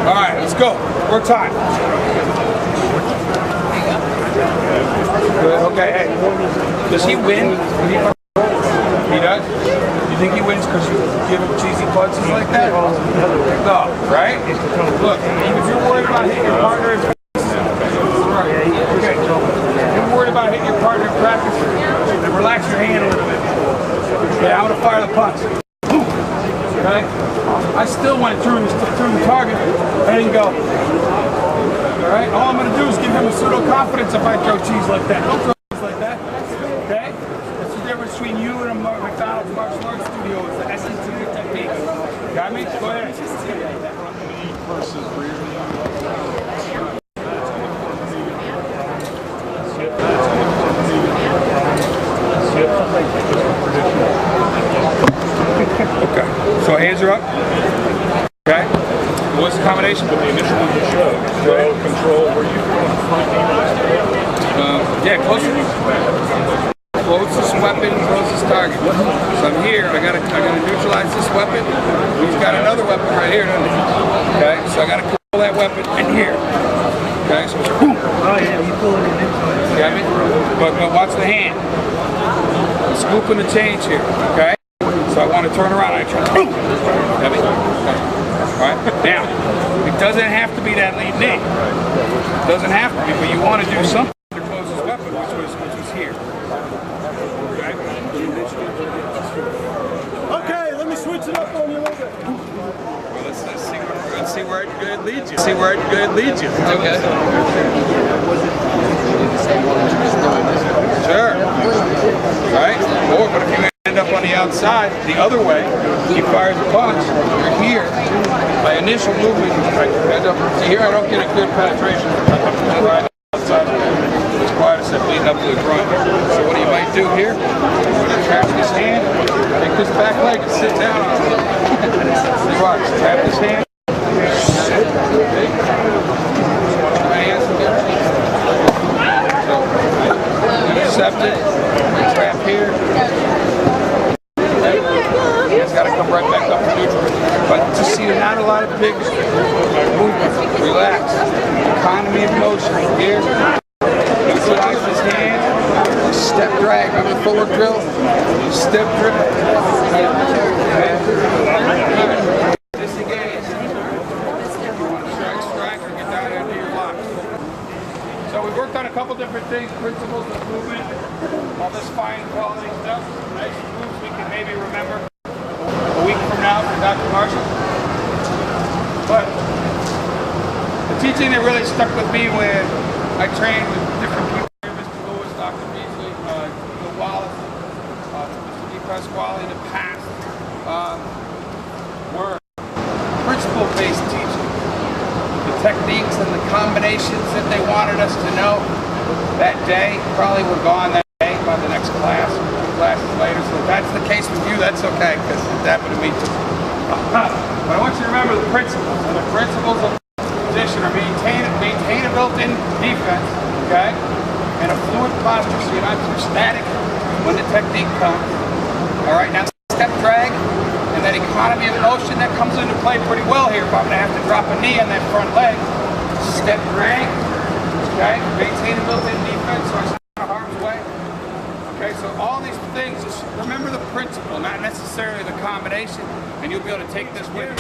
All right, let's go. Work time. Good. Okay, hey. Does he win? He does? You think he wins because you give him cheesy punches like that? No, right? Look, if you're worried about hitting your partner in practice, okay. If you're worried about hitting your partner in practice, then relax your hand a little bit. Okay, I'm gonna fire the punch. Okay? I still went through the target. I didn't go. Alright? All I'm gonna do is give him a pseudo-confidence if I throw cheese like that. Don't throw cheese like that. Okay? That's the difference between you and a McDonald's martial arts studio. It's the FCT technique. Got me? Go ahead. Versus rear. Okay, so hands are up. Okay. What's the combination? But the initial is the show. Control. Where you yeah, closest weapon, closest target. So I'm here. I gotta neutralize this weapon. He's got another weapon right here, doesn't he? Okay. So I gotta control that weapon in here. Okay. So it's boom. Oh yeah, you pull it in inside. Got me? But watch the hand. I'm scooping the change here. Okay. So I want to turn around. I try. Boom. Got me? Okay. All right. Now, it doesn't have to be that lead knee. It doesn't have to be, but you want to do something to close his weapon, which was here. Okay, let me switch it up on you a little bit. Well, let's see where it leads you. See where it leads you. Okay. Sure. Right? Or but if you end up on the outside, the other way, he fires a punch. You're here. My initial movement, I end up here. I don't get a good penetration. Right outside. It's quiet as if leading up to the groin. So what you might do here? Trap this hand. Take this back leg and sit down on it. See, watch. Trap this hand. My hands together. Intercept it. Trap here. It's got to come right back up to neutral. But just see, not a lot of big movement. Relax. Economy of motion. Here. Neutralize his hand. Step drag. Remember the forward drill? Step drag. Disengage. Strike, or get down into your lock. So we worked on a couple different things, principles of movement, all this fine quality stuff. Nice moves we can maybe remember a week from now for Dr. Marshall. But the teaching that really stuck with me when I trained with different people here, Mr. Lewis, Dr. Beasley, Bill Wallace, Mr. D. Pasquale in the past, were principle-based teaching. The techniques and the combinations that they wanted us to know that day probably were gone that day by the next class or 2 classes later. So if that's the case with you, that's okay, because it happened to me too. But I want you to remember the principles. And the principles of position are maintain a built-in defense, okay? And a fluid posture so you're not too static when the technique comes. All right, now step drag and that economy of motion that comes into play pretty well here. If I'm going to have to drop a knee on that front leg, step drag, okay? Maintain a built-in defense so it's not harm's way. Okay, so all these things, just remember the principle, not necessarily the combination, and you'll be able to take this with you.